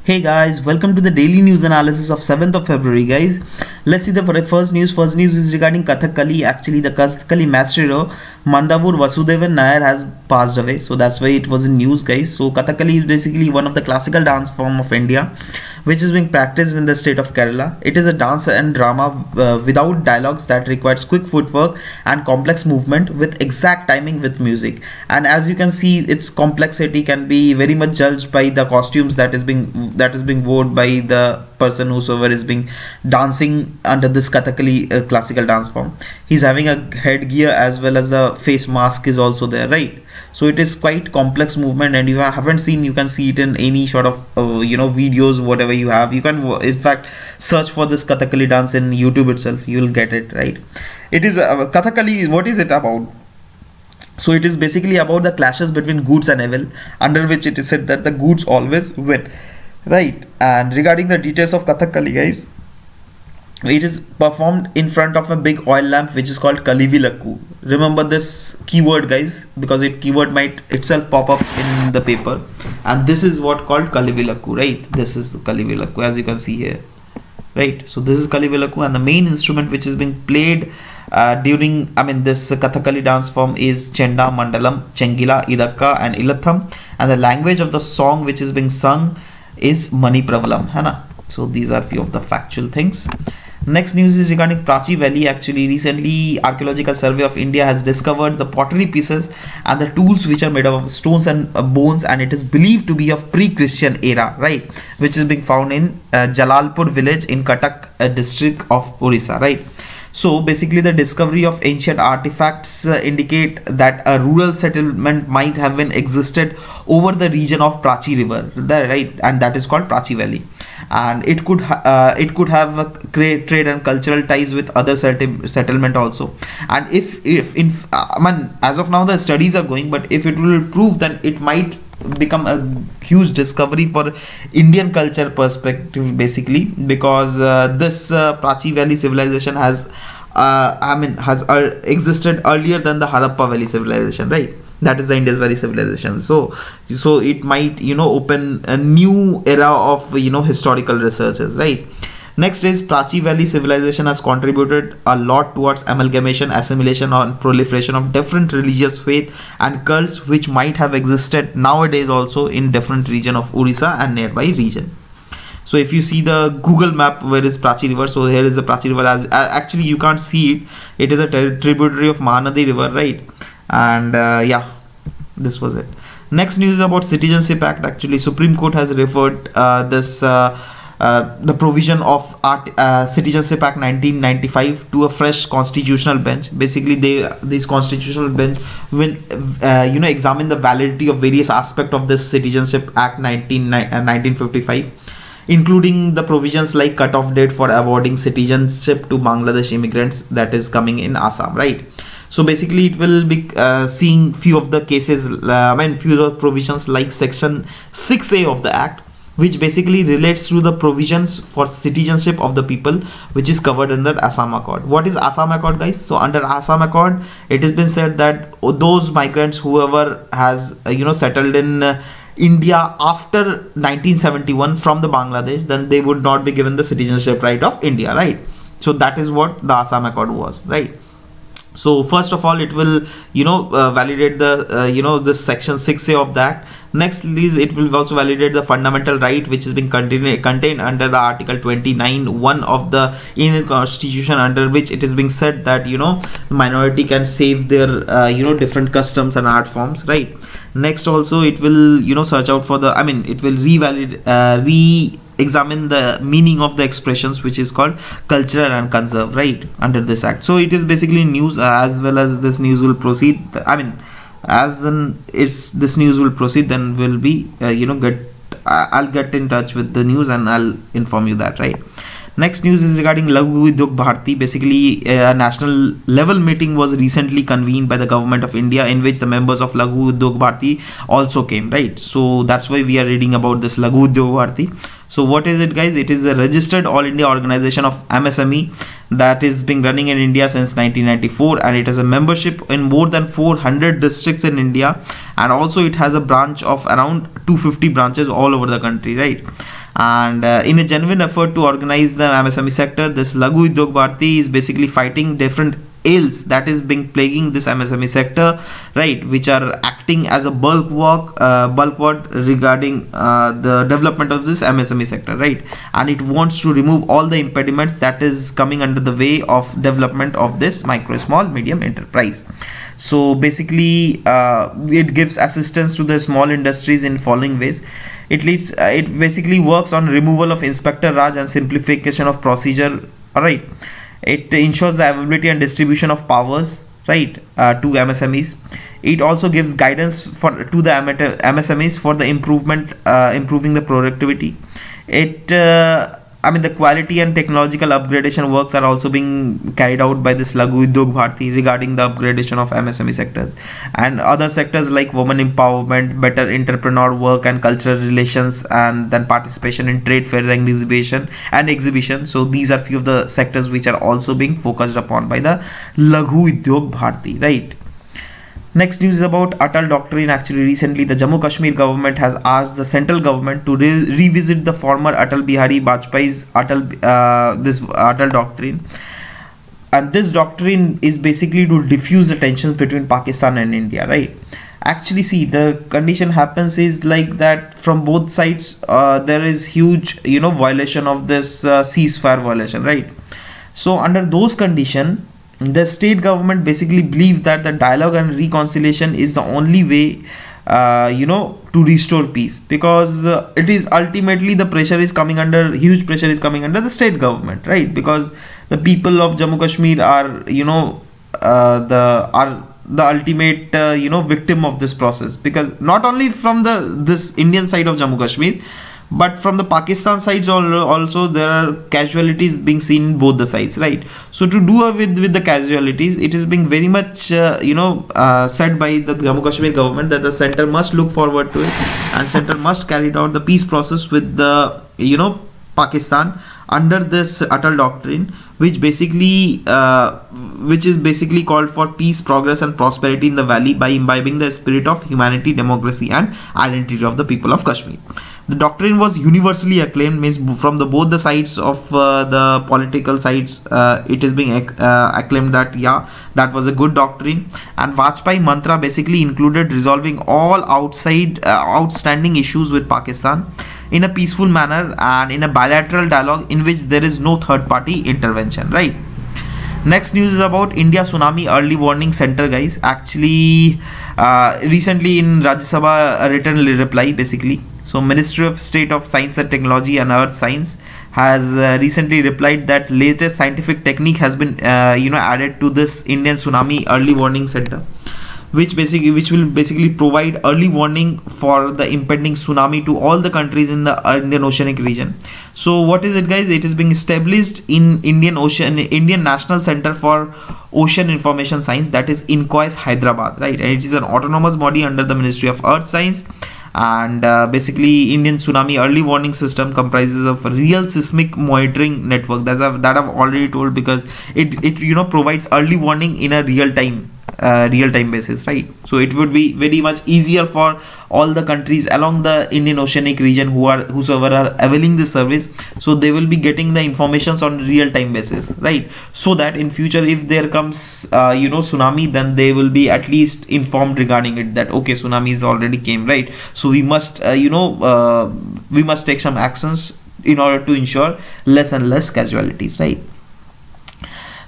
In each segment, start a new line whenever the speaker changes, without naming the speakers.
Hey guys, welcome to the daily news analysis of 7th of February guys. Let's see the first news. First news is regarding Kathakali. Actually, the Kathakali master Mandavur Vasudevan Nair has passed away. So that's why it was in news guys. So Kathakali is basically one of the classical dance form of India, which is being practiced in the state of Kerala. It is a dance and drama without dialogues that requires quick footwork and complex movement with exact timing with music. And as you can see, its complexity can be very much judged by the costumes that is being worn by the person whosoever is being dancing under this Kathakali classical dance form. He's having a headgear as well as the face mask is also there, right? So it is quite complex movement, and you haven't seen, you can see it in any sort of videos, whatever you have. You can in fact search for this Kathakali dance in YouTube itself, you will get it, right? It is Kathakali. What is it about? So it is basically about the clashes between goods and evil, under which it is said that the goods always win, right? And regarding the details of Kathakali guys, it is performed in front of a big oil lamp which is called Kalivilakku. Remember this keyword guys, because it keyword might itself pop up in the paper, and this is what called Kalivilakku, right? This is the Kalivilakku, as you can see here, right? So this is Kalivilakku, and the main instrument which is being played during this Kathakali dance form is Chenda, Mandalam, Chengila, Idakka and Ilatham, and the language of the song which is being sung is Manipravalam, Hana. So these are few of the factual things. Next news is regarding Prachi Valley. Actually, recently Archaeological Survey of India has discovered the pottery pieces and the tools which are made of stones and bones, and it is believed to be of pre-Christian era, right? Which is being found in Jalalpur village in Cuttack district of Orissa, right? So basically the discovery of ancient artifacts indicate that a rural settlement might have been existed over the region of Prachi river, right? And that is called Prachi Valley. And it could have a great trade and cultural ties with other settlement also. And if as of now the studies are going, but if it will prove, then it might become a huge discovery for Indian culture perspective, basically, because this Prachi Valley civilization has existed earlier than the Harappa Valley civilization, right? That is the Indus Valley civilization. So it might open a new era of historical researches, right? Next is Prachi Valley civilization has contributed a lot towards amalgamation, assimilation and proliferation of different religious faith and cults which might have existed nowadays also in different region of Orissa and nearby region. So if you see the Google map, where is Prachi river? So here is the Prachi river. As actually you can't see it. It is a tributary of Mahanadi river, right? And yeah, this was it. Next news is about Citizenship Act. Actually, Supreme Court has referred the provision of Citizenship Act 1995 to a fresh constitutional bench. Basically, this constitutional bench will examine the validity of various aspects of this Citizenship Act 1955, including the provisions like cutoff date for awarding citizenship to Bangladesh immigrants that is coming in Assam, right? So basically it will be seeing few of the cases, few of provisions like section 6A of the act, which basically relates to the provisions for citizenship of the people, which is covered under Assam Accord. What is Assam Accord guys? So under Assam Accord, it has been said that those migrants whoever has settled in India after 1971 from the Bangladesh, then they would not be given the citizenship right of India, right? So that is what the Assam Accord was, right? So first of all, it will validate the this section 6A of the act. Next is it will also validate the fundamental right which is being contained under the article 29(1) of the Indian Constitution, under which it is being said that minority can save their different customs and art forms, right? Next also it will search out for the it will examine the meaning of the expressions which is called cultural and conserve, right, under this act. So it is basically news, as well as this news will proceed. This news will proceed, then will be I'll get in touch with the news and I'll inform you that, right? Next news is regarding Laghu Udyog Bharti. Basically, a national level meeting was recently convened by the government of India, in which the members of Laghu Udyog Bharti also came, right? So that's why we are reading about this Laghu Udyog Bharti. So what is it guys? It is a registered all India organization of MSME that is being running in India since 1994, and it has a membership in more than 400 districts in India, and also it has a branch of around 250 branches all over the country, right? And in a genuine effort to organize the MSME sector, this Laghu Udyog Bharti is basically fighting different ills that is being plaguing this MSME sector, right, which are acting as a bulwark regarding the development of this MSME sector, right, and it wants to remove all the impediments that is coming under the way of development of this micro, small, medium enterprise. So basically it gives assistance to the small industries in following ways. It basically works on removal of Inspector Raj and simplification of procedure. All right, it ensures the availability and distribution of powers, right, to MSMEs. It also gives guidance to the MSMEs for the improving the productivity. The quality and technological upgradation works are also being carried out by this Laghu Udyog Bharti regarding the upgradation of MSME sectors and other sectors like women empowerment, better entrepreneur work and cultural relations, and then participation in trade fairs and exhibition. So these are few of the sectors which are also being focused upon by the Laghu Udyog Bharti, right. Next news is about Atal Doctrine. Actually, recently the Jammu Kashmir government has asked the central government to revisit the former Atal Bihari Vajpayee's Atal Doctrine, and this doctrine is basically to diffuse the tensions between Pakistan and India, right. Actually, see, the condition happens is like that from both sides there is huge violation of this ceasefire violation, right. So under those conditions, the state government basically believe that the dialogue and reconciliation is the only way to restore peace, because it is ultimately the huge pressure is coming under the state government, right, because the people of Jammu Kashmir are the ultimate victim of this process, because not only from this Indian side of Jammu Kashmir, but from the Pakistan sides also there are casualties being seen in both the sides, right. So to do away with the casualties, it is being very much said by the Jammu Kashmir government that the center must look forward to it, and center must carry out the peace process with the Pakistan under this Atal Doctrine, which is basically called for peace, progress and prosperity in the valley by imbibing the spirit of humanity, democracy and identity of the people of Kashmir. The doctrine was universally acclaimed, means from both the sides of the political sides, it is being acclaimed that that was a good doctrine. And Vajpayee mantra basically included resolving all outstanding issues with Pakistan in a peaceful manner and in a bilateral dialogue in which there is no third party intervention, right. Next news is about India Tsunami Early Warning Center, guys. Actually recently in Rajya Sabha a written reply basically. So Ministry of State of Science and Technology and Earth Science has recently replied that latest scientific technique has been added to this Indian Tsunami Early Warning Center, which will basically provide early warning for the impending tsunami to all the countries in the Indian Oceanic region. So what is it, guys? It is being established in Indian National Center for Ocean Information Science, that is INCOIS, Hyderabad, right, and it is an autonomous body under the Ministry of Earth Science. And basically Indian Tsunami Early Warning System comprises of a real seismic monitoring network that I've already told, because it provides early warning in a real time basis, right. So it would be very much easier for all the countries along the Indian Oceanic region whosoever are availing this service, so they will be getting the informations on real time basis, right, so that in future if there comes tsunami, then they will be at least informed regarding it, that okay, tsunami is already came, right. So we must we must take some actions in order to ensure less and less casualties, right.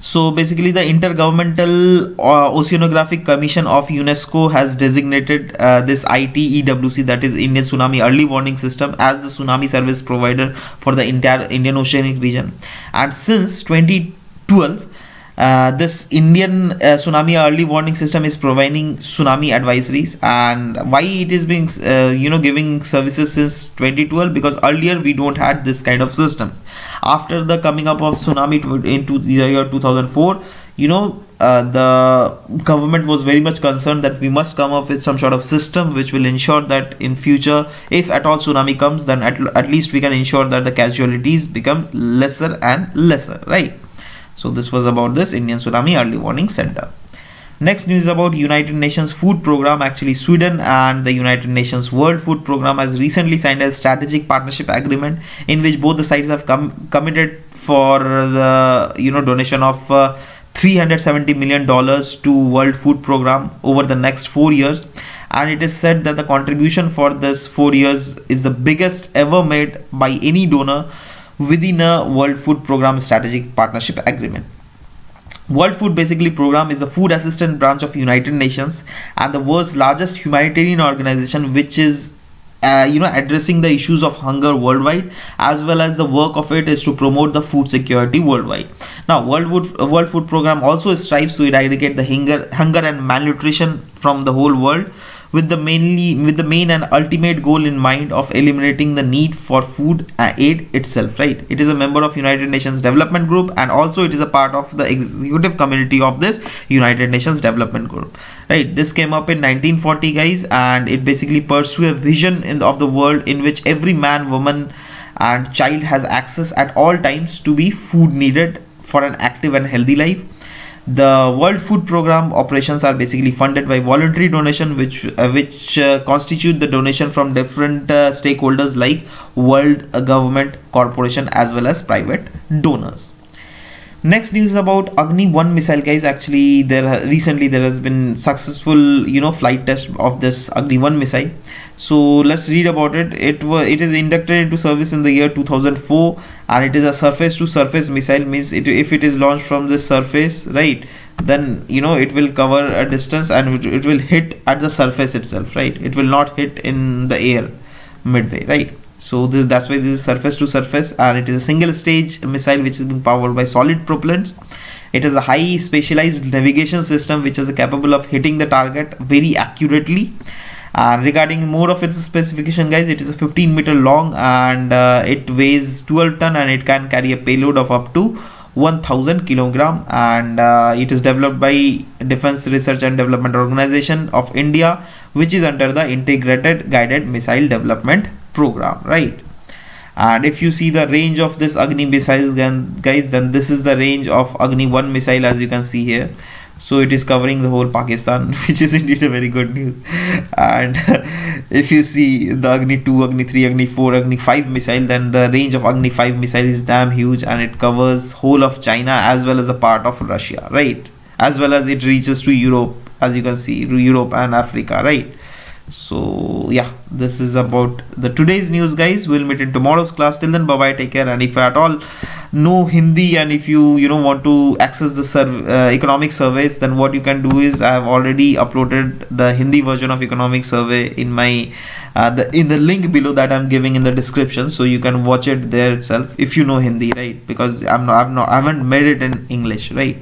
So basically the Intergovernmental Oceanographic Commission of UNESCO has designated this ITEWC, that is Indian Tsunami Early Warning System, as the tsunami service provider for the entire Indian Oceanic region. And since 2012 this Indian Tsunami Early Warning System is providing tsunami advisories. And why it is being giving services since 2012? Because earlier we don't had this kind of system. After the coming up of tsunami into the year 2004, the government was very much concerned that we must come up with some sort of system which will ensure that in future, if at all tsunami comes, then at least we can ensure that the casualties become lesser and lesser, right. So this was about this Indian Tsunami Early Warning Center. Next news about United Nations Food Program. Actually, Sweden and the United Nations World Food Program has recently signed a strategic partnership agreement in which both the sides have committed for the donation of $370 million to World Food Program over the next 4 years, and it is said that the contribution for this 4 years is the biggest ever made by any donor within a World Food Program strategic partnership agreement. World Food basically program is a food assistance branch of United Nations and the world's largest humanitarian organization, which is addressing the issues of hunger worldwide, as well as the work of it is to promote the food security worldwide. Now, World Food Program also strives to eradicate the hunger and malnutrition from the whole world, with the main and ultimate goal in mind of eliminating the need for food aid itself, right? It is a member of United Nations Development Group, and also it is a part of the executive committee of this United Nations Development Group, right? This came up in 1940, guys, and it basically pursues a vision of the world in which every man, woman and child has access at all times to be food needed for an active and healthy life. The World Food Program operations are basically funded by voluntary donation, which constitute the donation from different stakeholders like world government, corporation, as well as private donors. Next news about Agni-1 missile, guys. Actually, recently there has been successful flight test of this Agni-1 missile. So let's read about it. It is inducted into service in the year 2004, and it is a surface to surface missile. Means if it is launched from this surface, right, then it will cover a distance and it will hit at the surface itself, right? It will not hit in the air midway, right? So that's why this is surface to surface, and it is a single stage missile which is being powered by solid propellants. It has a high specialized navigation system which is capable of hitting the target very accurately. And regarding more of its specification, guys, it is a 15-meter long, and it weighs 12 ton, and it can carry a payload of up to 1000 kilogram, and it is developed by Defense Research and Development Organization of India, which is under the Integrated Guided Missile Development Program, right? And if you see the range of this Agni missiles, then guys, then this is the range of Agni-1 missile, as you can see here. So it is covering the whole Pakistan, which is indeed a very good news. And if you see the Agni-2, Agni-3, Agni-4, Agni-5 missile, then the range of Agni-5 missile is damn huge, and it covers whole of China as well as a part of Russia, right? As well as it reaches to Europe, as you can see, Europe and Africa, right? So yeah, this is about the today's news, guys. We'll meet in tomorrow's class. Till then, bye bye, take care. And if you at all know Hindi, and if you want to access the economic surveys, then what you can do is I have already uploaded the Hindi version of economic survey in my in the link below that I'm giving in the description, so you can watch it there itself if you know Hindi, right? Because I haven't made it in English, right?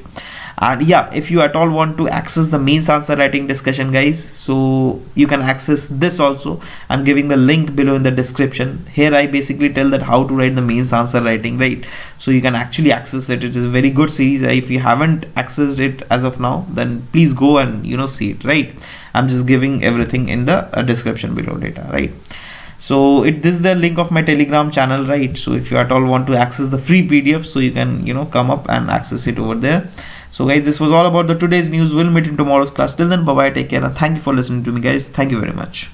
And yeah, if you at all want to access the mains answer writing discussion, guys, so you can access this also. I'm giving the link below in the description. Here I basically tell that how to write the mains answer writing, right? So you can actually access it. It is a very good series. If you haven't accessed it as of now, then please go and see it, right? I'm just giving everything in the description below data, right? So this is the link of my Telegram channel, right? So if you at all want to access the free PDF, so you can come up and access it over there. So guys, this was all about the today's news. We'll meet in tomorrow's class. Till then, bye bye, take care, and thank you for listening to me, guys. Thank you very much.